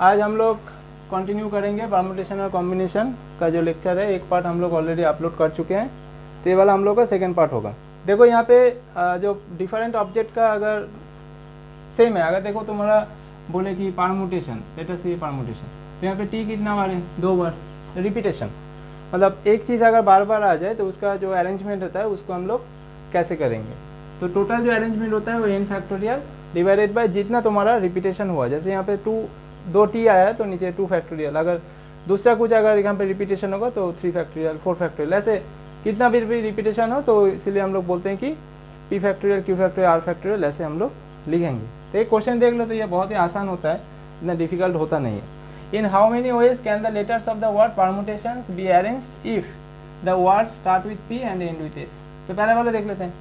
आज हम लोग कंटिन्यू करेंगे परम्यूटेशन और कॉम्बिनेशन का जो लेक्चर है। एक पार्ट हम लोग ऑलरेडी अपलोड कर चुके हैं, तो ये वाला हम लोग का सेकेंड पार्ट होगा। देखो यहाँ पे जो डिफरेंट ऑब्जेक्ट का अगर सेम है, अगर देखो तुम्हारा बोले कि परम्यूटेशन, लेट अस से परम्यूटेशन, तो यहाँ पे टी कितना बार है? 2 बार। रिपीटेशन मतलब एक चीज़ अगर बार बार आ जाए तो उसका जो अरेंजमेंट होता है उसको हम लोग कैसे करेंगे। तो टोटल जो अरेंजमेंट होता है वो n फैक्टोरियल डिवाइडेड बाय जितना तुम्हारा रिपीटेशन हुआ। जैसे यहाँ पे 2 टी आया है तो नीचे 2 फैक्टोरियल, अगर दूसरा कुछ अगर यहाँ पे रिपीटेशन होगा तो 3 फैक्टोरियल 4 फैक्टोरियल, ऐसे कितना भी रिपीटेशन हो तो इसीलिए हम लोग बोलते हैं कि p factorial q factorial r factorial, ऐसे हम लोग लिखेंगे। तो एक क्वेश्चन देख लो, तो ये बहुत ही आसान होता है, इतना डिफिकल्ट होता नहीं है। इन how many ways can the letters of the word permutations B arranged if the word start with p and and with s। तो पहले वाला देख लेते हैं।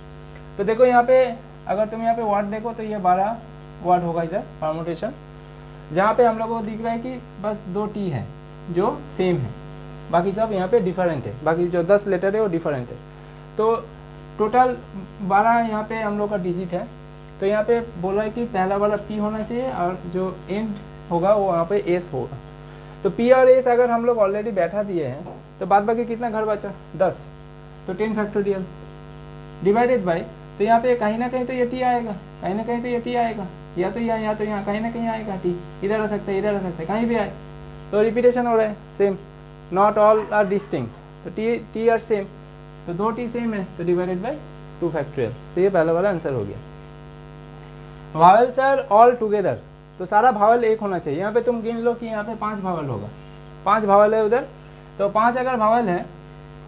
तो देखो यहाँ पे अगर तुम यहाँ पे वर्ड देखो तो ये 12 वर्ड होगा इधर परम्यूटेशन, जहाँ पे हम लोग को दिख रहा है कि बस 2 टी है जो सेम है, बाकी सब यहाँ पे डिफरेंट है, बाकी जो 10 लेटर है वो डिफरेंट है। तो टोटल 12 यहाँ पे हम लोग का डिजिट है। तो यहाँ पे बोला है कि पहला वाला p होना चाहिए और जो एंड होगा वो यहाँ पे s होगा। तो p और s अगर हम लोग ऑलरेडी बैठा दिए हैं तो बाद बाकी कितना घर बचा? 10। तो 10 फैक्टोरियल डिवाइडेड बाय, तो यहाँ पे कहीं ना कहीं तो ये t आएगा, कहीं ना कहीं तो ये t आएगा, या तो यहाँ कहीं ना कहीं आएगा t, इधर आ सकता है, इधर आ सकता है, कहीं भी आए। तो रिपीटेशन हो रहा है same, not all are distinct, तो t आर सेम, तो 2 t सेम है तो डिवाइडेड बाय 2 फैक्टोरियल। तो ये पहला वाला आंसर हो गया। वावल्स आर ऑल टुगेदर, तो सारा भावल एक होना चाहिए। यहाँ पे तुम गिन लो कि यहाँ पे 5 भावल होगा, 5 भावल है उधर, तो 5 अगर भावल है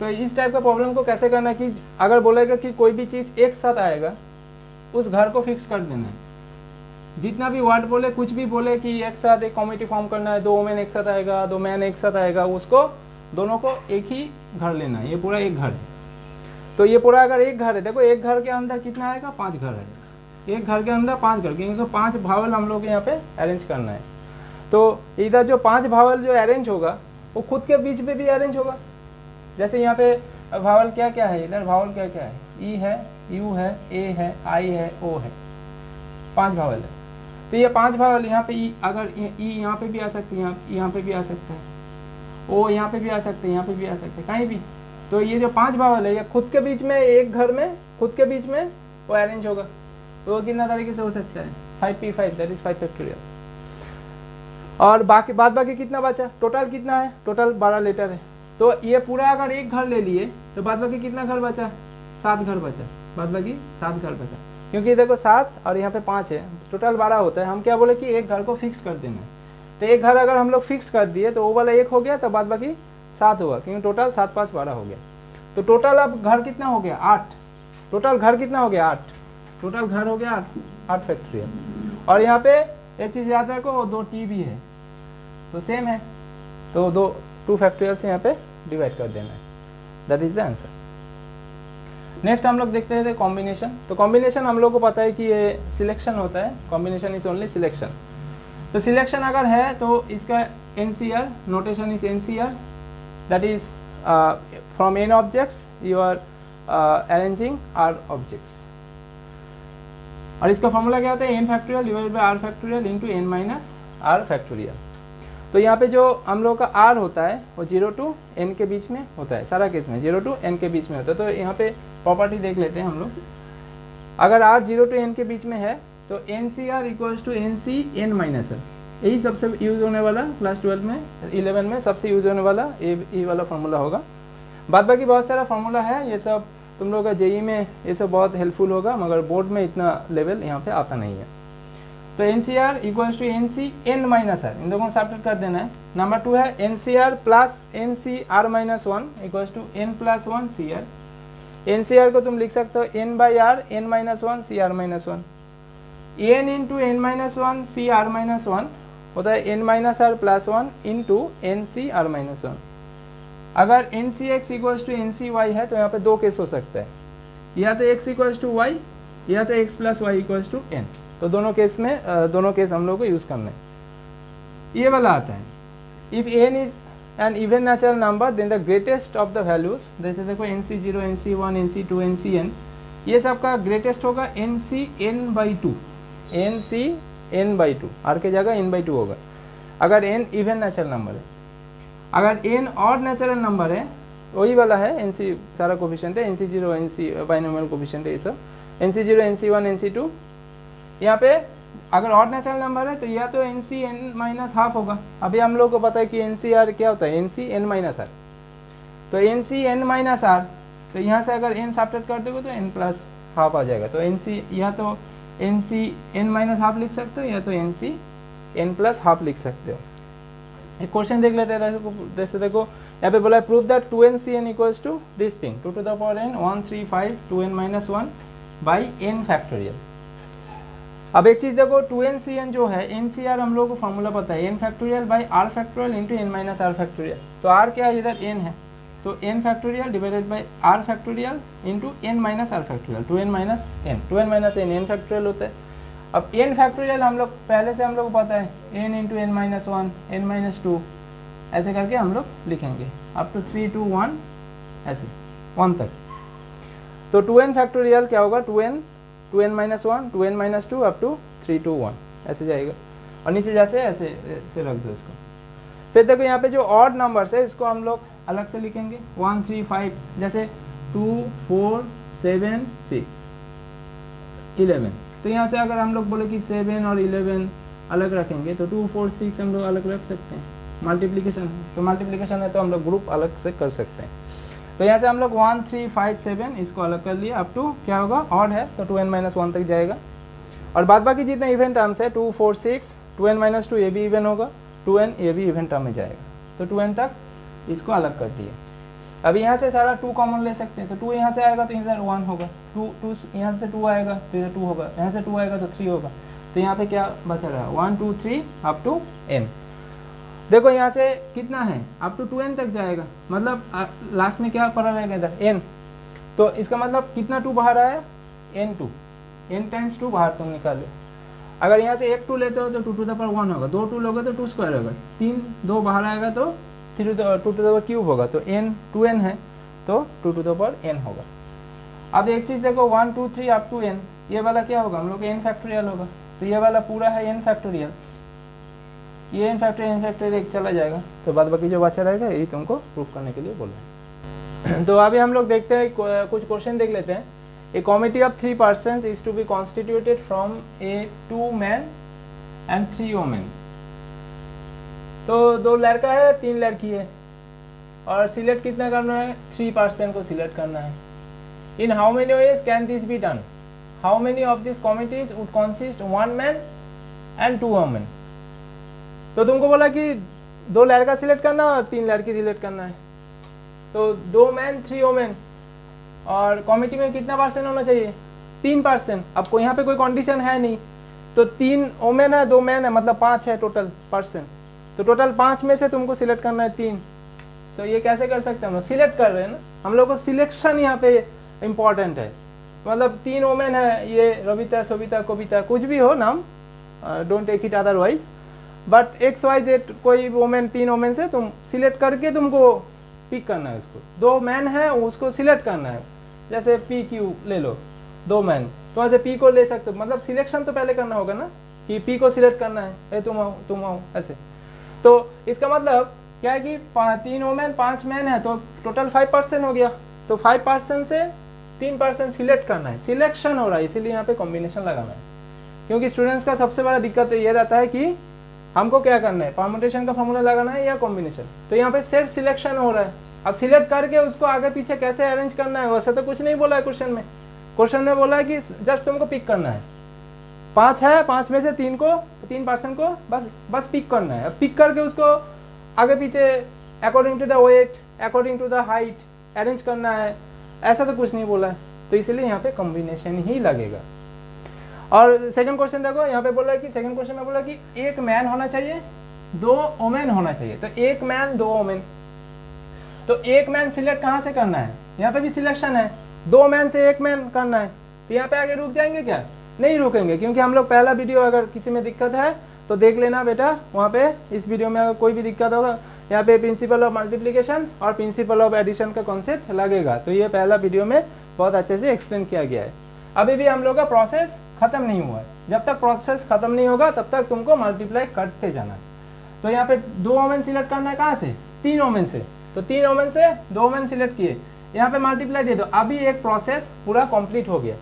तो इस टाइप का प्रॉब्लम को कैसे करना कि अगर बोलेगा कि कोई भी चीज़ एक साथ आएगा उस घर को फिक्स कर देना है। जितना भी वर्ड बोले, कुछ भी बोले कि एक साथ एक कॉमिटी फॉर्म करना है, 2 वोमेन एक साथ आएगा, 2 मैन एक साथ आएगा, उसको दोनों को एक ही घर लेना है। ये पूरा एक घर है, तो ये पूरा अगर एक घर है, देखो एक घर के अंदर कितना आएगा? 5 घर आएगा, एक घर के अंदर 5 घर, क्योंकि 5 भावल हम लोग यहाँ पे अरेंज करना है। तो इधर जो 5 भावल जो अरेंज होगा वो खुद के बीच में भी अरेंज होगा। जैसे यहाँ पे भावल क्या क्या है, इधर भावल क्या क्या है? ई है, यू है, ए है, आई है, ओ है, 5 भावल है। तो ये 5 भावल यहाँ पे ई, अगर ई यहाँ पे भी आ सकती है, यहाँ पे भी आ सकता है, ओ यहाँ पे भी आ सकते हैं, यहाँ पे भी आ सकते हैं, कहीं भी। तो ये जो 5 भावल है ये खुद के बीच में, एक घर में खुद के बीच में वो अरेंज होगा। तो वो कितना तरीके से हो सकता है? 5p5, that is 5 factorial. और बाकी बाद बाकी कितना बचा? टोटल कितना है? टोटल 12 लेटर है। तो ये पूरा अगर एक घर ले लिए तो बाद बाकी कितना घर बचा? 7 घर बचा, बाद बाकी 7 घर बचा, क्योंकि देखो 7 और यहाँ पे 5 है, टोटल 12 होता है। हम क्या बोले कि एक घर को फिक्स कर देना है। तो एक घर अगर हम लोग फिक्स कर दिए तो वो वाला 1 हो गया, तो बाद बाकी 7 होगा, क्योंकि टोटल 7 5 12 हो गया। तो टोटल अब घर कितना हो गया? 8। टोटल घर कितना हो गया? 8। टोटल घर हो गया 8 फैक्टोरियल। और यहाँ पे एक चीज़ याद रखो, 2 टी भी है तो सेम है, तो 2 फैक्टोरियल से यहाँ पे डिवाइड कर देना है। That is the answer. Next हम लोग देखते हैं कॉम्बिनेशन। तो कॉम्बिनेशन हम लोग को पता है कि ये सिलेक्शन होता है, कॉम्बिनेशन इज ओनली सिलेक्शन। तो सिलेक्शन अगर है तो इसका NCR notation is NCR, that is from n objects you are arranging r objects. और इसका फॉर्मूला क्या होता है? n factorial divided by r factorial into n minus r factorial. तो यहाँ पे जो हम लोग का r होता है वो 0 to n के बीच में होता है, सारा केस में 0 to n के बीच में होता है। तो यहाँ पे प्रॉपर्टी देख लेते हैं हम लोग। अगर r 0 to n के बीच में है तो NCR equals to NC n minus r, यही सबसे यूज होने वाला क्लास 12 में 11 में सबसे यूज होने वाला ये वाला फार्मूला होगा। बाद बाकी बहुत सारा फार्मूला है, ये सब तुम लोग का JEE में ये सब बहुत हेल्पफुल होगा, मगर बोर्ड में इतना लेवल यहाँ पे आता नहीं है। तो NCR equals to NC n minus r, इन दोनों को सब्ट्रैक्ट कर देना है। नंबर 2 है NCR plus NC r minus 1 equals to n plus 1 CR। NCR को तुम लिख सकते हो n by r n minus 1 CR minus 1। n into n minus 1 CR minus 1 होता है n minus r plus 1 into NCR minus 1। अगर NCX equals to NCY है तो यहाँ पे 2 केस हो सकता है, या तो x इक्वल्स टू y या तो x plus y equals to n। तो दोनों केस में दोनों केस हम लोग को यूज़ करना है। ये वाला आता है, if n is an even natural number then the greatest of the values, जैसे देखो NC0 NC1 NC2 NCn, ये सब का ग्रेटेस्ट होगा NC n/2, NC n/2, r के जगह n/2 होगा। अगर n इवन नेचुरल नंबर है। अगर n ऑड नेचुरल नंबर है, वही वाला है, NC सारा कोफिशिएंट है, NC0 NC बाइनोमियल कोफिशिएंट है ये सब, NC0 NC1 NC2। यहाँ पे अगर ऑड नेचुरल नंबर है तो या तो NCn-12 होगा। अभी हम लोग को पता है कि NCr क्या होता है, NCn-r। तो NCn-r, तो यहाँ से अगर n सब्ट्रैक्ट कर दोगे तो n+12 आ जाएगा। तो NC या तो NCn-12 लिख सकते हो या तो NCn+12 लिख सकते हो। एक क्वेश्चन देख लेते हैं। जैसे देखो यहाँ पे बोला है prove that 2nCn equals to this thing 2 to the power n 135 2n-1 by n factorial. अब एक चीज देखो 2nCn जो है, NCr हम लोग को फॉर्मूला पता है n factorial by r factorial into n-r factorial. तो r क्या है, इधर n है, तो n factorial divided by r factorial into n-r factorial 2n-n n factorial होता है। अब n फैक्टोरियल हम लोग पहले से हम लोग को पता है n इंटू n-1 n-2 ऐसे करके हम लोग लिखेंगे अप टू 3 to 1 ऐसे 1 तक। तो 2n फैक्टोरियल क्या होगा, 2n 2n-1 2n-2 up to 3 to 1 ऐसे जाएगा, और नीचे जैसे ऐसे ऐसे रख दो इसको। फिर देखो यहाँ पे जो ऑड नंबर्स है इसको हम लोग अलग से लिखेंगे 1 3 5, जैसे 2 4 7 6 11। तो यहाँ से अगर हम लोग बोले कि 7 और 11 अलग रखेंगे तो 2 4 6 हम लोग अलग रख सकते हैं। मल्टीप्लिकेशन, तो मल्टीप्लिकेशन है तो हम लोग ग्रुप अलग से कर सकते हैं। तो यहाँ से हम लोग 1 3 5 7 इसको अलग कर लिए, अप टू क्या होगा, ऑड है तो 2n-1 तक जाएगा। और बाद बाकी जितने इवेंट टर्म्स है 2 4 6 2n-2 ये भी इवन होगा, 2n ये भी इवेंट टर्म में जाएगा, तो 2n तक इसको अलग कर दिए। अभी यहाँ से सारा 2 कॉमन ले सकते हैं, तो 2 यहाँ से आएगा तो इधर 1 होगा, 2 यहाँ से 2 आएगा तो इधर 2 होगा, यहाँ से 2 आएगा तो 3 होगा। तो यहाँ पे क्या बचा रहा है 1 2 3 अप टू n। देखो यहाँ से कितना है, अप टू 2n तक जाएगा, मतलब लास्ट में क्या पड़ा रहेगा इधर n। तो इसका मतलब कितना 2 बाहर आया, n2, n टाइम्स 2 बाहर तुम निकालो। अगर यहाँ से एक 2 लेते हो तो 2 to the power 1 होगा, 2 2 लोगे तो 2 स्क्वायर होगा, 3 2 बाहर आएगा तो 2 to the power क्यूब होगा, तो n 2n है तो 2 to the power n होगा। अब एक चीज़ देखो 1 2 3 अप टू n, ये वाला क्या होगा, हम लोग n फैक्टोरियल होगा, तो ये वाला पूरा है n फैक्टोरियल, ये n फैक्टोरियल एक चला जाएगा, तो बाद बाकी जो बचा रहेगा यही तुमको प्रूफ करने के लिए बोल रहे हैं। तो अभी हम लोग देखते हैं कुछ क्वेश्चन देख लेते हैं। A committee of 3 persons is to be constituted from a 2 men and 3 women। तो 2 लड़का है 3 लड़की है, और सिलेक्ट कितना करना है, 3 person को सिलेक्ट करना है। इन how many ways can this be done, how many of this committees would consist 1 man and 2 women। तो तुमको बोला कि 2 लड़का सिलेक्ट करना और 3 लड़की सिलेक्ट करना है, तो 2 मैन 3 वोमेन, और कमिटी में कितना परसेंट होना चाहिए, 3%। अब कोई यहाँ पे कोई कंडीशन है नहीं, तो 3 वोमेन है 2 मैन है, मतलब 5 है टोटल परसेंट। तो टोटल 5 में से तुमको सिलेक्ट करना है 3। तो ये कैसे कर सकते हैं, हम लोग सिलेक्ट कर रहे हैं ना, हम लोग को सिलेक्शन यहाँ पे इम्पॉर्टेंट है। मतलब 3 वोमेन है, ये रविता सविता कविता कुछ भी हो नाम, don't take it otherwise, but XYZ कोई वोमेन 3 वोमेन से तुम सिलेक्ट करके तुमको पिक करना है उसको। 2 मैन है उसको सिलेक्ट करना है, जैसे PQ ले लो 2 मैन, तो ऐसे P को ले सकते हो, मतलब सिलेक्शन तो पहले करना होगा ना कि P को सिलेक्ट करना है, तुम आओ ऐसे। तो इसका मतलब क्या है कि 3 वोमेन 5 मैन है, तो टोटल 5% हो गया, तो 5% से 3% सिलेक्ट करना है, सिलेक्शन हो रहा है, इसीलिए यहाँ पे कॉम्बिनेशन लगाना है। क्योंकि स्टूडेंट्स का सबसे बड़ा दिक्कत ये रहता है कि हमको क्या करना है, परम्यूटेशन का फॉर्मूला लगाना है या कॉम्बिनेशन। तो यहाँ पे सिर्फ सिलेक्शन हो रहा है, अब सिलेक्ट करके उसको आगे पीछे कैसे अरेंज करना है वैसे तो कुछ नहीं बोला है क्वेश्चन में। क्वेश्चन में बोला है कि जस्ट तुमको पिक करना है, 5 है, 5 में से 3% को बस पिक करना है। अब पिक करके उसको आगे पीछे according to the weight according to the height arrange करना है, ऐसा तो कुछ नहीं बोला है, तो इसलिए यहाँ पे कॉम्बिनेशन ही लगेगा। और सेकंड क्वेश्चन देखो, यहाँ पे बोला है कि सेकंड क्वेश्चन में बोला कि 1 मैन होना चाहिए 2 वोमेन होना चाहिए, तो 1 मैन 2 वोमेन। तो 1 मैन सिलेक्ट कहाँ से करना है, यहाँ पे भी सिलेक्शन है, 2 मैन से 1 मैन करना है, तो यहाँ पे आगे रुक जाएंगे क्या, नहीं रुकेंगे, क्योंकि हम लोग पहला वीडियो अगर किसी में दिक्कत है तो देख लेना बेटा, वहाँ पे इस वीडियो में अगर कोई भी दिक्कत होगा यहाँ पे प्रिंसिपल ऑफ मल्टीप्लिकेशन और प्रिंसिपल ऑफ एडिशन का कॉन्सेप्ट लगेगा, तो ये पहला वीडियो में बहुत अच्छे से एक्सप्लेन किया गया है। अभी भी हम लोग का प्रोसेस खत्म नहीं हुआ है, जब तक प्रोसेस खत्म नहीं होगा तब तक तुमको मल्टीप्लाई करते जाना है। तो यहाँ पे 2 वोमेन सिलेक्ट करना है कहाँ से, 3 वोमेन से, तो 3 वोमेन से 2 वोमेन सिलेक्ट किए, यहाँ पे मल्टीप्लाई दे दो, अभी एक प्रोसेस पूरा कंप्लीट हो गया,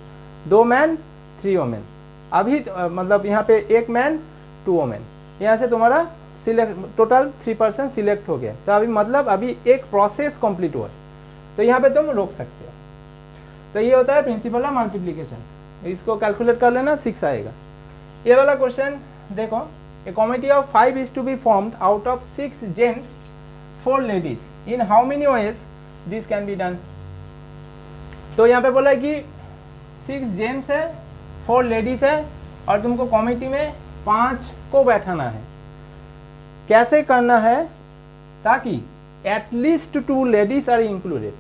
2 मैन 3 वोमेन, अभी मतलब यहाँ पे 1 मैन 2 वोमेन, यहाँ से तुम्हारा सिलेक्ट टोटल 3 पर्सन सिलेक्ट हो गया, तो अभी मतलब अभी एक प्रोसेस कंप्लीट हुआ, तो यहाँ पे तुम रोक सकते हो। तो ये होता है प्रिंसिपल ऑफ मल्टीप्लिकेशन, इसको कैलकुलेट कर लेना, 6 आएगा। ये वाला क्वेश्चन देखो, a committee of 5 is to be formed out of 6 gents 4 ladies, in how many ways this can be done. तो यहाँ पे बोला है कि 6 जेंट्स है 4 लेडीज है और तुमको कमिटी में 5 को बैठाना है। कैसे करना है, ताकि एटलीस्ट 2 लेडीज आर इंक्लूडेड,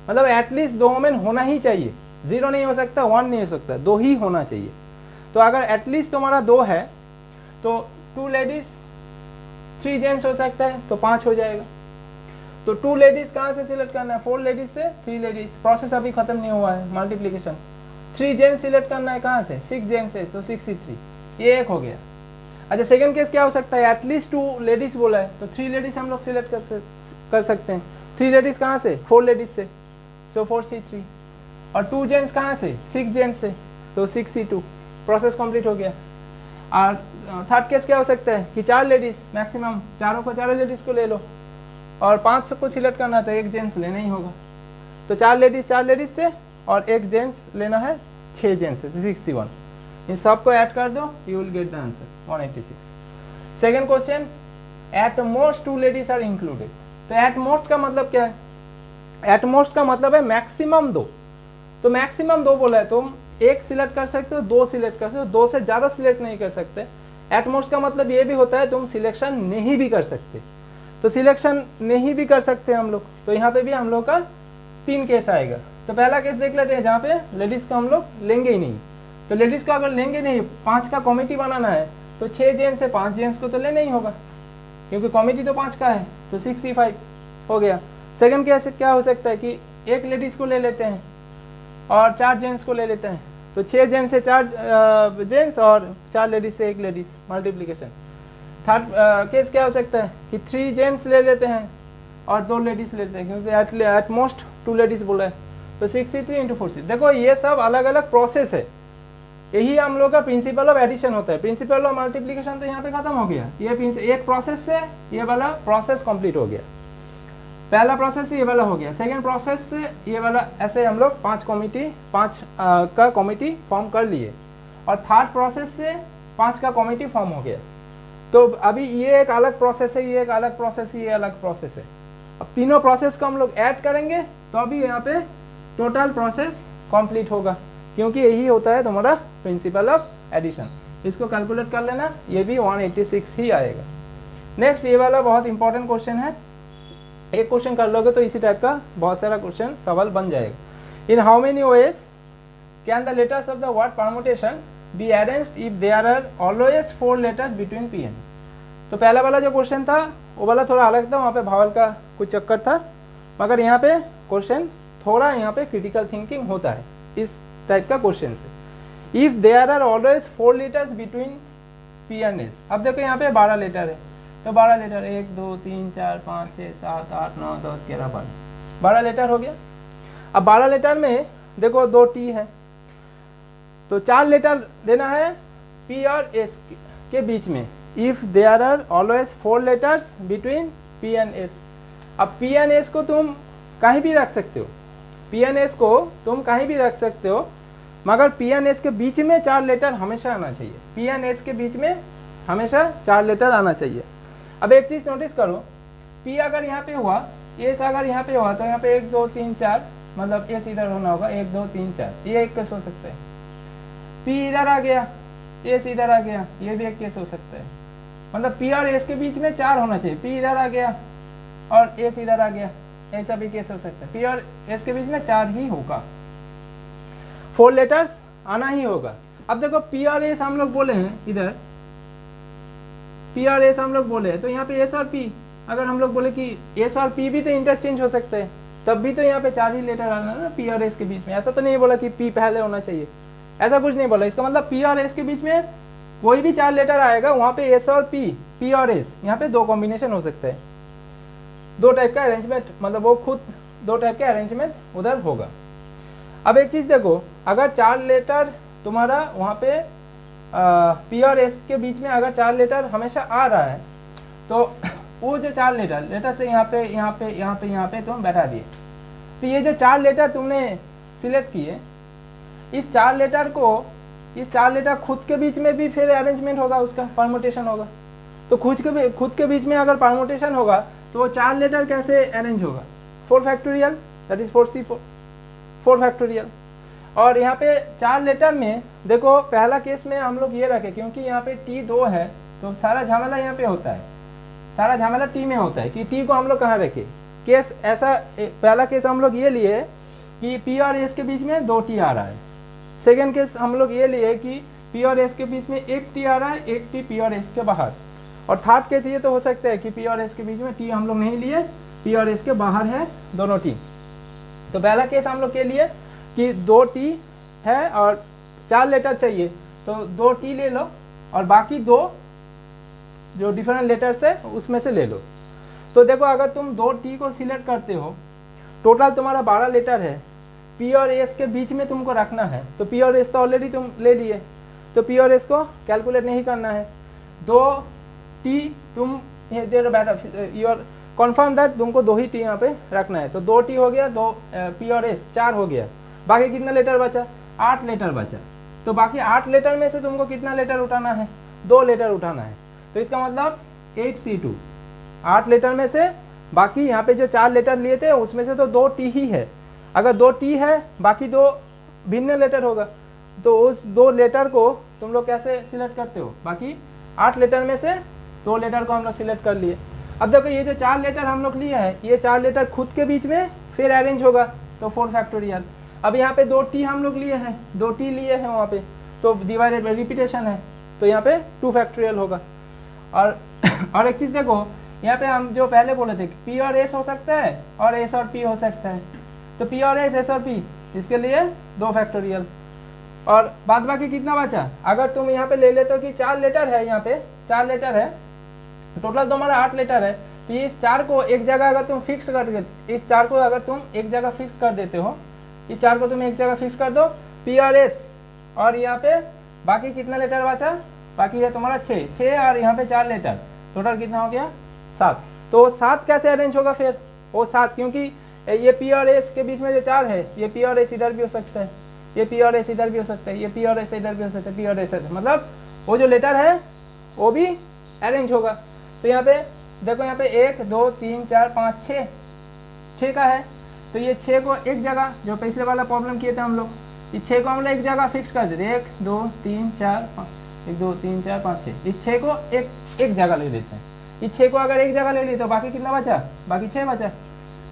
मतलब एटलीस्ट 2 वोमेन होना ही चाहिए, 0 नहीं हो सकता, 1 नहीं हो सकता, 2 ही होना चाहिए। तो अगर एटलीस्ट तुम्हारा 2 है तो 2 लेडीज 3 जेंट्स हो सकता है, तो 5 हो जाएगा। तो 2 लेडीज कहाँ से सिलेक्ट करना है, 4 लेडीज से 3 लेडीज, प्रोसेस अभी खत्म नहीं हुआ है मल्टीप्लिकेशन। 3 जेंट्स सिलेक्ट करना है कहाँ से, 6 जेंट्स से, तो 63, ये एक हो गया। अच्छा सेकंड केस क्या हो सकता है, एटलीस्ट 2 लेडीज बोला है, तो 3 लेडीज हम लोग सिलेक्ट कर सकते हैं। 3 लेडीज कहाँ से, 4 लेडीज से, सो 4C3, और 2 जेंट्स कहाँ से, 6 जेंट्स से, तो 6C2, प्रोसेस कंप्लीट हो गया। और थर्ड केस क्या हो सकता है कि 4 लेडीज मैक्सिमम, चारों को 4 लेडीज को ले लो, और 5 को सिलेक्ट करना है तो 1 जेंट्स लेना ही होगा, तो 4 लेडीज से और 1 जेंट्स लेना है, 6 जेंट्स से, 61। इन सब को ऐड कर दो, you will get the answer 186। Second question, at most 2 ladies are included. तो एट मोस्ट का मतलब क्या है, एट मोस्ट का मतलब है मैक्सिमम 2, तो मैक्सिमम 2 बोला है, तुम 1 सिलेक्ट कर सकते हो, 2 सिलेक्ट कर सकते हो, 2 से ज़्यादा सिलेक्ट नहीं कर सकते। एट मोस्ट का मतलब ये भी होता है तुम सिलेक्शन नहीं भी कर सकते, तो सिलेक्शन नहीं भी कर सकते हम लोग, तो यहाँ पे भी हम लोग का 3 केस आएगा। तो पहला केस देख लेते हैं जहाँ पे लेडीज़ को हम लोग लेंगे ही नहीं, तो लेडीज़ को अगर लेंगे नहीं, 5 का कमिटी बनाना है, तो 6 जेंट्स से 5 जेंट्स को तो लेना ही होगा, क्योंकि कमिटी तो 5 का है, तो 65 हो गया। सेकंड केस क्या हो सकता है कि 1 लेडीज़ को ले लेते हैं और 4 जेंट्स को ले लेते हैं, तो 6 जेंट्स से 4 जेंट्स और 4 लेडीज से 1 लेडीज, मल्टीप्लिकेशन। थर्ड केस क्या हो सकता है कि 3 जेंट्स ले लेते हैं और 2 लेडीज लेते हैं, क्योंकि एट मोस्ट 2 लेडीज बोला है, तो 63 इंटू 46। देखो ये सब अलग अलग प्रोसेस है, यही हम लोग का प्रिंसिपल ऑफ एडिशन होता है। प्रिंसिपल ऑफ मल्टीप्लिकेशन तो यहाँ पे खत्म हो गया, ये एक प्रोसेस से ये वाला प्रोसेस कंप्लीट हो गया, पहला प्रोसेस ये वाला हो गया। सेकेंड प्रोसेस से ये वाला, ऐसे हम लोग 5 का कमिटी फॉर्म कर लिए, और थर्ड प्रोसेस से 5 का कमिटी फॉर्म हो गया। तो अभी ये एक अलग प्रोसेस है, ये एक अलग प्रोसेस है, ये अलग प्रोसेस है। अब तीनों प्रोसेस को हम लोग ऐड करेंगे तो अभी यहाँ पे टोटल प्रोसेस कंप्लीट होगा, क्योंकि यही होता है तुम्हारा प्रिंसिपल ऑफ एडिशन। इसको कैलकुलेट कर लेना, ये भी 186 ही आएगा। नेक्स्ट ये वाला बहुत इंपॉर्टेंट क्वेश्चन है, एक क्वेश्चन कर लोगे तो इसी टाइप का बहुत सारा क्वेश्चन सवाल बन जाएगा। In how many ways can the letters of the word permutation be arranged if there are always 4 letters between P and. तो पहला वाला जो क्वेश्चन था वो वाला थोड़ा अलग था, वहाँ पे भावल का कुछ चक्कर था, मगर यहाँ पे क्वेश्चन थोड़ा यहाँ पे क्रिटिकल थिंकिंग होता है इस टाइप का क्वेश्चन से। If there are always 4 letters between P and S. अब देखो यहाँ पे 12 लेटर है, तो 12 लेटर 1 2 3 4 5 6 7 8 9 10 11 12 लेटर हो गया। अब 12 लेटर में देखो 2 टी है, तो 4 लेटर देना है पी और एस के बीच में। If there are always 4 letters between P and S. अब पी एंड एस को तुम कहीं भी रख सकते हो, पी एन एस को तुम कहीं भी रख सकते हो, मगर पी एन एस के बीच में 4 लेटर हमेशा आना चाहिए। पी एन एस के बीच में हमेशा 4 लेटर आना चाहिए। अब एक चीज़ नोटिस करो, पी अगर यहाँ पे हुआ, एस अगर यहाँ पे हुआ, तो यहाँ पे 1 2 3 4, मतलब एस इधर होना होगा 1 2 3 4, ये एक केस हो सकता है। पी इधर आ गया, एस इधर आ गया, ये भी एक केस हो सकता है। मतलब पी और एस के बीच में 4 होना चाहिए, पी इधर आ गया और एस इधर आ गया, ऐसा भी केस हो सकता है। पी और एस के बीच में 4 ही होगा, 4 लेटर्स आना ही होगा। अब देखो पी और एस हम लोग बोले हैं, इधर पी और एस हम लोग बोले हैं, तो यहाँ पे एस और पी अगर हम लोग बोले कि एस और पी भी तो इंटरचेंज हो सकते हैं, तब भी तो यहाँ पे 4 ही लेटर आना ना पी और एस के बीच में। ऐसा तो नहीं बोला कि पी पहले होना चाहिए, ऐसा कुछ नहीं बोला। इसका मतलब पी और एस के बीच में कोई भी 4 लेटर आएगा वहाँ पे एस और पी और एस, यहाँ पे 2 कॉम्बिनेशन हो सकता है, 2 टाइप का अरेंजमेंट, मतलब वो खुद 2 टाइप का अरेंजमेंट उधर होगा। अब एक चीज़ देखो, अगर 4 लेटर तुम्हारा वहाँ पे पी और एस के बीच में अगर 4 लेटर हमेशा आ रहा है, तो वो जो 4 लेटर से यहाँ पे यहाँ पे यहाँ पे यहाँ पे तुम बैठा दिए, तो ये जो 4 लेटर तुमने सिलेक्ट किए, इस 4 लेटर खुद के बीच में भी फिर अरेंजमेंट होगा, उसका परमुटेशन होगा। तो खुद के बीच में अगर परमुटेशन होगा तो वो 4 लेटर कैसे अरेंज होगा, 4 फैक्टोरियल, दैट इज 4 फैक्टोरियल। और यहाँ पे 4 लेटर में देखो, पहला केस में हम लोग ये रखे क्योंकि यहाँ पे T2 है, तो सारा झमेला यहाँ पे होता है, सारा झमेला T में होता है कि T को हम लोग कहाँ रखे। केस ऐसा, पहला केस हम लोग ये लिए कि P और S के बीच में 2 T आ रहा है। सेकेंड केस हम लोग ये लिए कि P और S के बीच में 1 T आ रहा है, 1 T P और S के बाहर। और थर्ड केस ये तो हो सकता है कि P और S के बीच में T हम लोग नहीं लिए, P और S के बाहर है दोनों T। तो पहला केस हम लोग के लिए कि 2 T है और 4 लेटर चाहिए, तो 2 T ले लो और बाकी 2 जो डिफरेंट लेटर्स है उसमें से ले लो। तो देखो, अगर तुम 2 T को सिलेक्ट करते हो, टोटल तुम्हारा 12 लेटर है, P और S के बीच में तुमको रखना है, तो P और S तो ऑलरेडी तुम ले लिए, तो P और S को कैलकुलेट नहीं करना है। 2 T तुम योर कन्फर्म दैट तुमको 2 ही T यहाँ पे रखना है, तो 2 T हो गया, 2 P और S 4 हो गया, बाकी कितना लेटर बचा, 8 लेटर बचा। तो बाकी 8 लेटर में से तुमको कितना लेटर उठाना है, 2 लेटर उठाना है। तो इसका मतलब 8C2, 8 लेटर में से बाकी यहाँ पे जो 4 लेटर लिए थे उसमें से तो 2 T ही है। अगर 2 T है, बाकी 2 भिन्न लेटर होगा, तो उस 2 लेटर को तुम लोग कैसे सिलेक्ट करते हो, बाकी 8 लेटर में से 2 लेटर को हम लोग सिलेक्ट कर लिए। अब देखो, ये जो 4 लेटर हम लोग लिए हैं, ये 4 लेटर खुद के बीच में फिर अरेंज होगा, तो 4 फैक्टोरियल। अब यहाँ पे 2 T हम लोग लिए हैं, 2 T लिए हैं वहाँ पे, तो डिवाइडेड बाई रिपीटेशन है, तो यहाँ पे 2 फैक्टोरियल होगा। और एक चीज़ देखो, यहाँ पे हम जो पहले बोले थे P और S हो सकता है और S और P हो सकता है, तो P और S और P इसके लिए 2 फैक्टोरियल। और बाद बाकी कितना बचा, अगर तुम यहाँ पे ले लेते हो कि 4 लेटर है, यहाँ पे 4 लेटर है, टोटल तुम्हारा 8 लेटर है, तो इस 4 को एक जगह अगर तुम फिक्स कर देते, इस 4 को अगर तुम एक जगह फिक्स कर देते हो, इस 4 को तुम एक जगह फिक्स कर दो, P और S, और यहाँ पे बाकी कितना लेटर बचा, बाकी है तुम्हारा 6 और यहाँ पे 4 लेटर, टोटल कितना हो गया 7। तो 7 कैसे अरेंज होगा फिर, वो 7, क्योंकि ये P और S के बीच में जो 4 है, ये P और S इधर भी हो सकता है, ये P और S इधर भी हो सकता है, ये P और S इधर भी हो सकता है, P और S, मतलब वो जो लेटर है वो भी अरेंज होगा। तो यहाँ पे देखो, यहाँ पे 1 2 3 4 5 6 का है, तो ये 6 को एक जगह, जो पिछले वाला प्रॉब्लम किए थे हम लोग, इस 6 को हम लोग एक जगह फिक्स कर देते, 1 2 3 4 5, 1 2 3 4 5 6, इस 6 को एक जगह ले लेते हैं। इस 6 को अगर एक जगह ले ली तो बाकी कितना बचा, बाकी 6 बचा,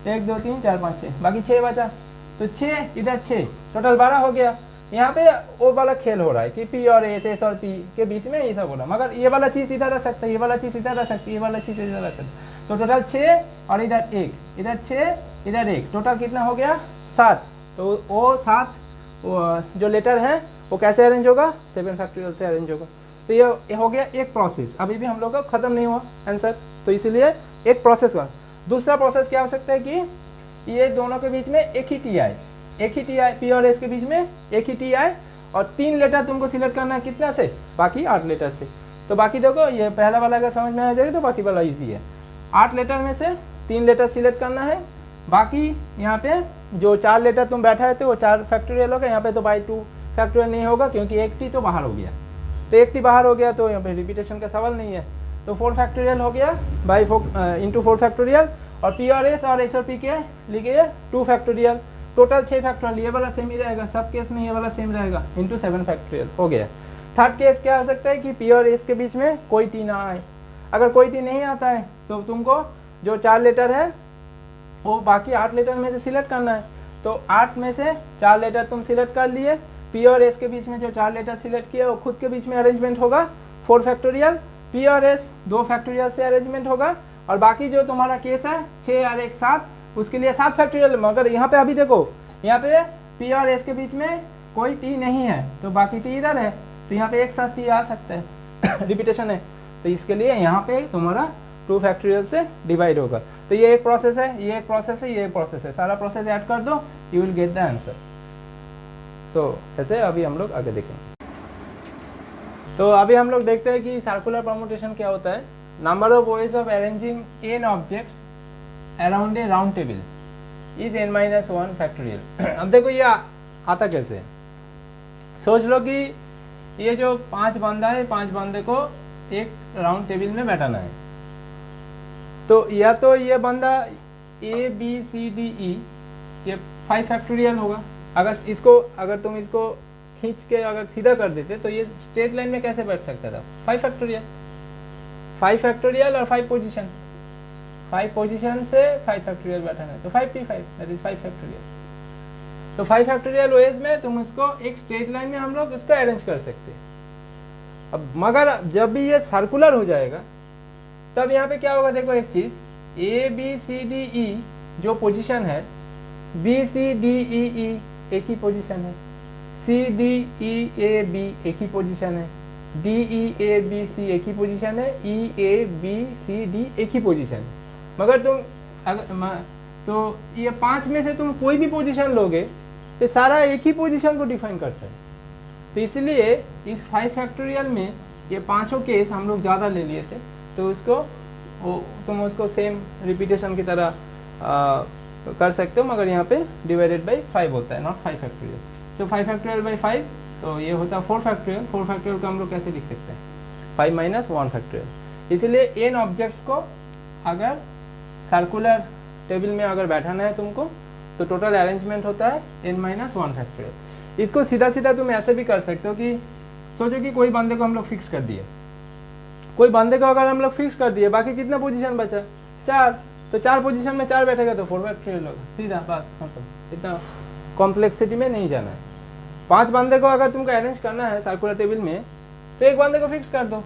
1 2 3 4 5 6, बाकी 6 बचा, तो 6 इधर 6, टोटल 12 हो गया। यहाँ पे वो वाला खेल हो रहा है कि P और S और P के बीच में ये सब हो रहा है, मगर ये वाला चीज़ इधर रह सकता है, ये वाला चीज़ इधर रह सकती है, ये वाला चीज़ इधर रह सकता है, तो टोटल 6 और इधर 1, इधर 6 इधर 1, टोटल कितना हो गया 7। तो वो 7 जो लेटर है वो कैसे अरेंज होगा, 7 फैक्टोरियल से अरेंज होगा। तो ये हो गया एक प्रोसेस, अभी भी हम लोग का खत्म नहीं हुआ आंसर, तो इसीलिए एक प्रोसेस हुआ। दूसरा प्रोसेस क्या हो सकता है कि ये दोनों के बीच में एक ही टी आए, P और S के बीच में एक ही टी आए, और 3 लेटर तुमको सिलेक्ट करना है कितना से, बाकी 8 लेटर से। तो बाकी देखो, ये पहला वाला अगर समझ में आ जाएगा तो बाकी वाला इजी है। 8 लेटर में से 3 लेटर सिलेक्ट करना है, बाकी यहाँ पे जो 4 लेटर तुम बैठा थे वो 4 फैक्टोरियल होगा, यहाँ पे तो बाई 2 फैक्टोरियल नहीं होगा क्योंकि एक टी तो बाहर हो गया, तो एक टी बाहर हो गया तो यहाँ पे रिपीटेशन का सवाल नहीं है, तो 4 फैक्टोरियल हो गया बाई इंटू 4 फैक्टोरियल, और P और S और P के लिखिए 2 फैक्टोरियल, टोटल 6 फैक्टोरियल, ये वाला सेम ही रहेगा, सब केस में ये वाला सेम रहेगा, इंटू 7 फैक्टोरियल हो गया। थर्ड केस क्या हो सकता है कि P और S के बीच में कोई टी ना आए, अगर कोई टी नहीं आता है तो तुमको जो 4 लेटर है वो बाकी 8 लेटर में से सिलेक्ट करना है, तो 8 में से 4 लेटर तुम सिलेक्ट कर लिए, P और S के बीच में जो 4 लेटर सिलेक्ट किए वो खुद के बीच में अरेंजमेंट होगा 4 फैक्टोरियल, P और S 2 फैक्टोरियल से अरेंजमेंट होगा, और बाकी जो तुम्हारा केस है 6 और 1 7, उसके लिए 7 फैक्टोरियल। मगर यहाँ पे अभी देखो, यहाँ पे P और S के बीच में कोई टी नहीं है, तो बाकी टी इधर है, तो यहाँ पे एक साथ टी आ सकता है, रिपीटेशन है, तो इसके लिए यहाँ पे तुम्हारा 2 फैक्टोरियल से डिवाइड होगा। तो ये एक प्रोसेस है, ये एक प्रोसेस है, ये एक प्रोसेस है, सारा प्रोसेस ऐड कर दो, you will get the answer. तो ऐसे अभी हम लोग आगे देखेंगे। तो अभी हम लोग देखते हैं कि सर्कुलर परमुटेशन क्या होता है। Number of ways of arranging n objects around a round table is n-1 factorial. अब देखो ये आता कैसे है, सोच लो कि ये जो 5 बंदा है, 5 बंदे को एक राउंड टेबल में बैठाना है। तो या तो ये बंदा A B C D E ये 5 फैक्टोरियल होगा। अगर तुम इसको खींच के अगर सीधा कर देते तो ये स्ट्रेट लाइन में कैसे बैठ सकता था, 5 फैक्टोरियल, 5 फैक्टोरियल और 5 पोजीशन, 5 पोजीशन से 5 फैक्टोरियल बैठाना है, तो 5p5 दैट इज 5 फैक्टोरियल। तो 5 फैक्टोरियल वेज में तुम उसको एक स्ट्रेट लाइन में हम लोग उसको अरेंज कर सकते हैं। अब मगर जब भी ये सर्कुलर हो जाएगा तब यहाँ पे क्या होगा, देखो एक चीज, A B C D E जो पोजीशन है, B C D E E एक ही पोजीशन है, C D E A B एक ही पोजीशन है, D E A B C एक ही पोजीशन है, E A B C D एक ही पोजीशन है। मगर तो ये 5 में से तुम कोई भी पोजीशन लोगे तो सारा एक ही पोजीशन को डिफाइन करता है। तो इसलिए इस 5 फैक्टोरियल में ये पांचों केस हम लोग ज़्यादा ले लिए थे, तो उसको तुम उसको सेम रिपीटेशन की तरह कर सकते हो, मगर यहाँ पे डिवाइडेड बाई 5 होता है, नॉट 5 फैक्टोरियल। तो 5 फैक्टोरियल बाई 5, तो ये होता है 4 फैक्टोरियल। 4 फैक्टोरियल को हम लोग कैसे लिख सकते हैं, 5-1 फैक्टोरियल। इसलिए n ऑब्जेक्ट्स को अगर सर्कुलर टेबल में अगर बैठाना है तुमको, तो टोटल अरेंजमेंट होता है n-1 फैक्टोरियल। इसको सीधा सीधा तुम ऐसे भी कर सकते हो कि सोचो कि कोई बंदे को हम लोग फिक्स कर दिए, कोई बंदे को अगर हम लोग फिक्स कर दिए, बाकी कितना पोजीशन बचा, 4, तो 4 पोजीशन में 4 बैठेगा तो 4 फैक्टोरियल होगा, सीधा बस खत्म। इतना कॉम्प्लेक्सिटी में नहीं जाना है। 5 बंदे को अगर तुमको अरेंज करना है सर्कुलर टेबल में, तो एक बंदे को फिक्स कर दो।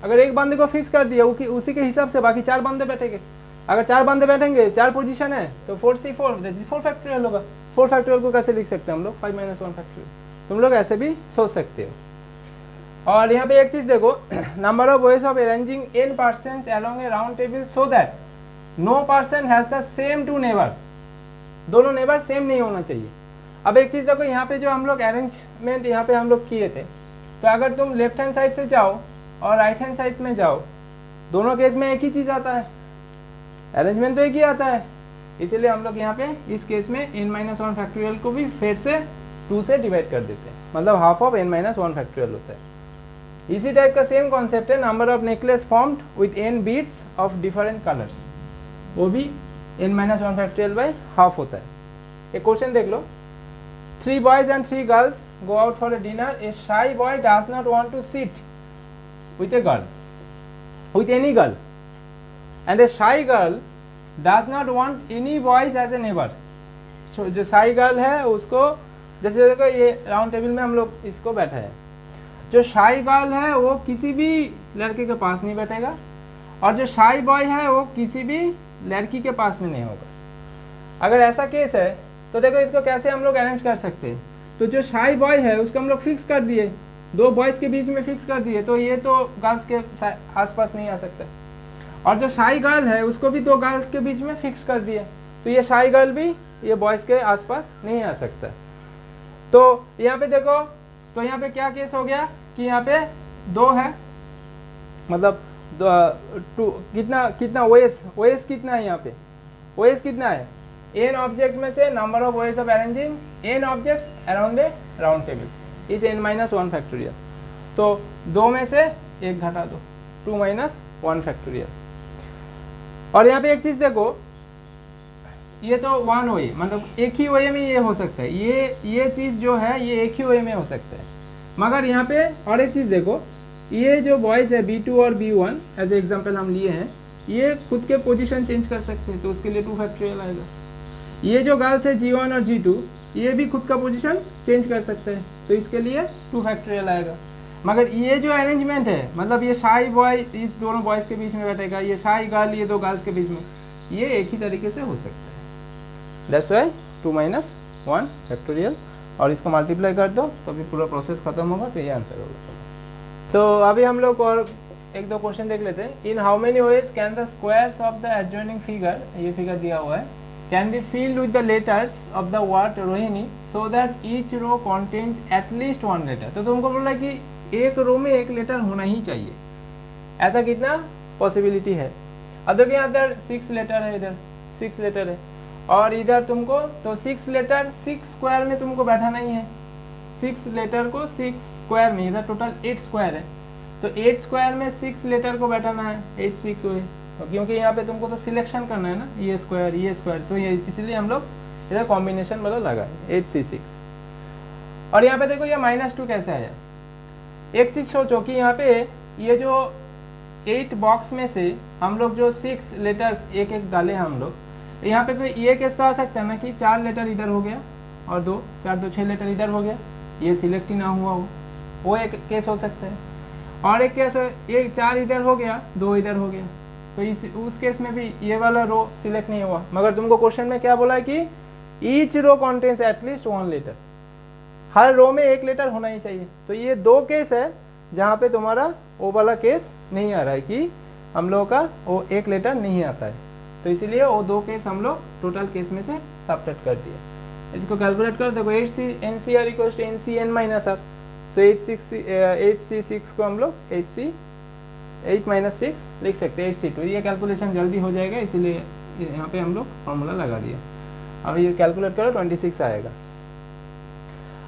अगर एक बंदे को फिक्स कर दिया, उसी के हिसाब से बाकी 4 बंदे बैठेंगे। अगर 4 बंदे बैठेंगे, 4 पोजीशन है, तो 4C4 फैक्टोरियल होगा। 4 फैक्टोरियल को कैसे लिख सकते हैं हम लोग, 5-1 फैक्टोरियल। तुम लोग ऐसे भी सोच सकते हो। और यहाँ पे एक चीज देखो, number of ways of arranging n persons along a round table so that no person has the same 2 neighbour. दोनों नेबर सेम नहीं होना चाहिए। अब एक चीज देखो, यहाँ पे जो हम लोग अरेंजमेंट यहाँ पे हम लोग किए थे, तो अगर तुम लेफ्ट हैंड साइड से जाओ और राइट हैंड साइड में जाओ, दोनों केस में एक ही चीज आता है, अरेंजमेंट तो एक ही आता है। इसीलिए हम लोग यहाँ पे इस केस में n-1 फैक्टोरियल को भी फिर से 2 से डिवाइड कर देते हैं, मतलब हाफ ऑफ n-1 फैक्टोरियल होता है। इसी टाइप का सेम कॉन्सेप्ट है, number of necklace formed with n beads of different colours, वो भी n-1 फैक्टोरियल बाय हाफ होता है। एक क्वेश्चन देख लो, 3 boys and 3 girls go out for a dinner. A shy boy does not want to sit with a girl, with any girl, and a shy girl does not want any boys as a neighbor. So जो shy girl है उसको, जैसे देखो ये round table में हम लोग इसको बैठा है, जो shy girl है वो किसी भी लड़के के पास नहीं बैठेगा, और जो shy boy है वो किसी भी लड़की के पास में नहीं होगा। अगर ऐसा केस है तो देखो इसको कैसे हम लोग अरेंज कर सकते हैं। तो जो शाई बॉय है उसको हम लोग फिक्स कर दिए, 2 बॉयज के बीच में फिक्स कर दिए, तो ये तो गर्ल्स के आसपास नहीं आ सकता। और जो शाई गर्ल है उसको भी 2 गर्ल्स के बीच में फिक्स कर दिए, तो ये शाई गर्ल भी ये बॉयज के आसपास नहीं आ सकता। तो यहाँ पे देखो, तो यहाँ पे क्या केस हो गया कि यहाँ पे 2 है, मतलब 2 कितना ओएस कितना है, यहाँ पे ओएस कितना है, n ऑब्जेक्ट में से number of ways of arranging n objects around a round table is n-1 factorial. तो 2 में से 1 घटा दो, 2-1 फैक्टोरियल। और यहाँ पे एक चीज देखो, ये तो 1 OA, मतलब एक ही OA में ये हो सकता है, ये चीज जो है ये एक ही OA में हो सकता है। मगर यहाँ पे और एक चीज देखो, ये जो बॉयज है B2 और B1 एज एग्जाम्पल हम लिए हैं, ये खुद के पोजीशन चेंज कर सकते हैं, तो उसके लिए 2 फैक्टोरियल आएगा। ये जो गर्ल्स है G1 और G2, ये भी खुद का पोजीशन चेंज कर सकते हैं, तो इसके लिए 2 फैक्टोरियल आएगा। मगर ये जो अरेंजमेंट है, मतलब ये शाई बॉय इस दोनों बॉयज के बीच में बैठेगा, ये शाई गर्ल ये 2 गर्ल्स के बीच में, ये एक ही तरीके से हो सकता है। That's why 2-1 factorial. और इसको मल्टीप्लाई कर दो तो अभी पूरा प्रोसेस खत्म होगा, तो ये आंसर होगा। तो अभी हम लोग और एक दो क्वेश्चन देख लेते हैं। In how many ways can the squares of the adjoining figure, ये फिगर दिया हुआ है, can be filled with the letters of the word Rohini so that each row contains at least one letter. तो तुमको बोला कि एक रो में एक लेटर होना ही चाहिए, ऐसा कितना पॉसिबिलिटी है। अब देखिए यहाँ इधर 6 लेटर है, इधर 6 लेटर है, और इधर तुमको तो 6 लेटर 6 स्क्वायर में तुमको बैठाना ही है। 6 लेटर को 6 स्क्वायर में, इधर टोटल 8 स्क्वायर है, तो 8 स्क्वायर में 6 लेटर को बैठाना है, 8 6 हुए। तो क्योंकि यहाँ पे तुमको तो सिलेक्शन करना है ना, ये स्क्वायर, तो ये इसलिए हम लोग इधर कॉम्बिनेशन मतलब लगा 8C6। और यहाँ पे देखो ये -2 कैसे आया। एक चीज सोचो कि यहाँ पे ये जो 8 बॉक्स में से हम लोग जो 6 लेटर्स एक एक डाले हैं हम लोग, यहाँ पे तो ये केस तो आ सकता है ना कि 4 लेटर इधर हो गया और 6 लेटर इधर हो गया, ये सिलेक्ट ही ना हुआ हो, वो एक केस हो सकता है। और एक केस ये 4 इधर हो गया, 2 इधर हो गया, तो उस केस में भी ये वाला रो सिलेक्ट नहीं हुआ। मगर तुमको क्वेश्चन में क्या बोला है कि each row contains at least 1 letter, हर रो में एक लेटर होना ही चाहिए। तो ये 2 केस है जहाँ पे तुम्हारा वो वाला केस नहीं आ रहा है कि हम लोगों का वो एक लेटर नहीं आता है, तो इसीलिए वो 2 केस हम लोग टोटल केस में से सबट्रैक्ट कर दिए। इसको कैलकुलेट कर देखो, 8NCR equals to NCN minus R, तो 8C6 को हम लोग 8 - 6 लिख सकते हैं 8C2। ये कैलकुलेशन जल्दी हो जाएगा, इसीलिए यहाँ पे हम लोग फॉर्मूला लगा दिया। अब ये कैलकुलेट करो 26 आएगा।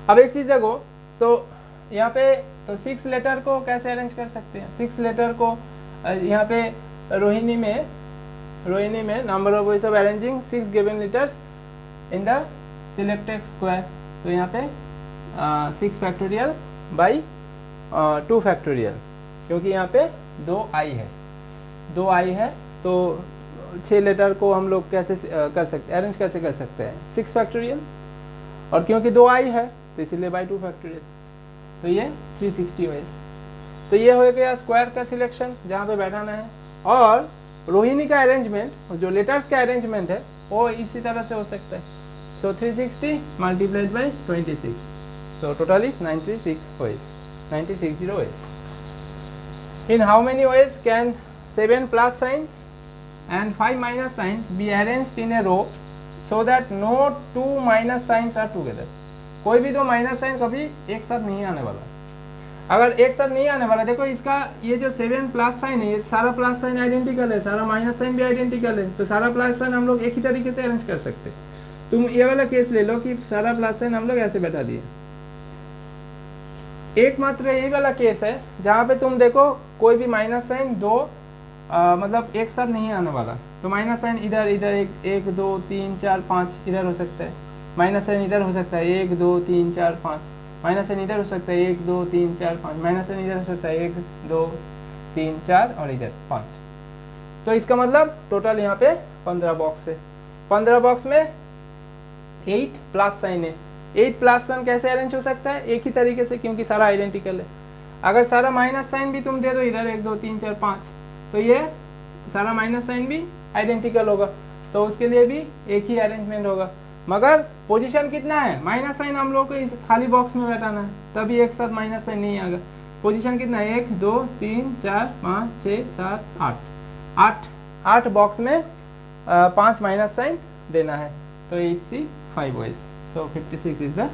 अब एक चीज़ देखो, तो यहाँ पे तो 6 लेटर को कैसे अरेंज कर सकते हैं। 6 लेटर को यहाँ पे रोहिणी में number of ways of arranging 6 given letters in the selected square, तो यहाँ पे 6 फैक्टोरियल बाई 2 फैक्टोरियल, क्योंकि यहाँ पे 2 आई है, तो 6 लेटर को हम लोग कैसे कर सकते हैं, अरेंज कैसे कर सकते हैं, 6 फैक्टोरियल, और क्योंकि 2 आई है तो इसीलिए बाई 2 फैक्टोरियल, तो ये 360 वेज। तो ये हो गया स्क्वायर का सिलेक्शन जहाँ पे बैठाना है। और रोहिणी का अरेंजमेंट, जो लेटर्स का अरेंजमेंट है, वो इसी तरह से हो सकता है। सो 360 multiplied by 26, so total is 96 ways, 960 ways. In how many ways can 7 plus signs and 5 minus signs be arranged in a row so that no 2 minus signs are together? कोई भी 2 माइनस साइन कभी एक साथ नहीं आने वाला। अगर एक साथ नहीं आने वाला, देखो इसका ये जो 7 प्लस साइन है, ये सारा प्लस साइन आइडेंटिकल है, सारा माइनस साइन भी आइडेंटिकल है, तो सारा प्लस साइन हम लोग एक ही तरीके से अरेंज कर सकते हैं। तुम ये वाला केस ले लो कि सारा प्लस साइन हम लोग ऐसे बैठा दिए। एकमात्र यही वाला केस है जहाँ पे तुम देखो कोई भी माइनस साइन 2 मतलब एक साथ नहीं आने वाला, तो माइनस साइन इधर 1 2 3 4 5 इधर हो सकता है, माइनस साइन इधर हो सकता है 1 2 3 4 5, माइनस साइन इधर हो सकता है 1 2 3 4 5, माइनस साइन इधर हो सकता है 1 2 3 4 और इधर 5। तो इसका मतलब टोटल यहाँ पे 15 बॉक्स है। 15 बॉक्स में 8 प्लस साइन है। 8 प्लस साइन कैसे अरेंज हो सकता है, एक ही तरीके से, क्योंकि सारा आइडेंटिकल है। अगर सारा माइनस साइन भी तुम दे दो इधर 1 2 3 4 5, तो ये सारा माइनस साइन भी आइडेंटिकल होगा, तो उसके लिए भी एक ही अरेंजमेंट होगा। मगर पोजीशन कितना है, माइनस साइन हम लोग को इस खाली बॉक्स में बैठाना है, तभी एक साथ माइनस साइन नहीं आएगा। पोजीशन कितना है, 1 2 3 4 5 6 7 8 बॉक्स में 5 माइनस साइन देना है, तो 8C5 ways। So 56 is the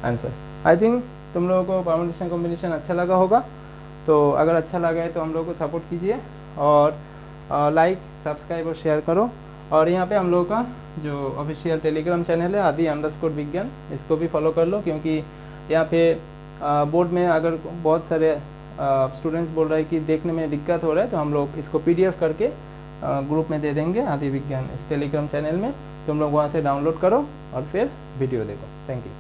answer. I think तुम लोगों को परमुटेशन कॉम्बिनेशन अच्छा लगा होगा, तो अगर अच्छा लगा है तो हम लोग को सपोर्ट कीजिए और लाइक सब्सक्राइब और शेयर करो। और यहाँ पे हम लोगों का जो ऑफिशियल टेलीग्राम चैनल है आदि_विज्ञान, इसको भी फॉलो कर लो, क्योंकि यहाँ पे बोर्ड में अगर बहुत सारे स्टूडेंट्स बोल रहे हैं कि देखने में दिक्कत हो रहा है, तो हम लोग इसको PDF करके ग्रुप में दे देंगे आदि विज्ञान इस टेलीग्राम चैनल में। तुम लोग वहाँ से डाउनलोड करो और फिर वीडियो देखो। Thank you.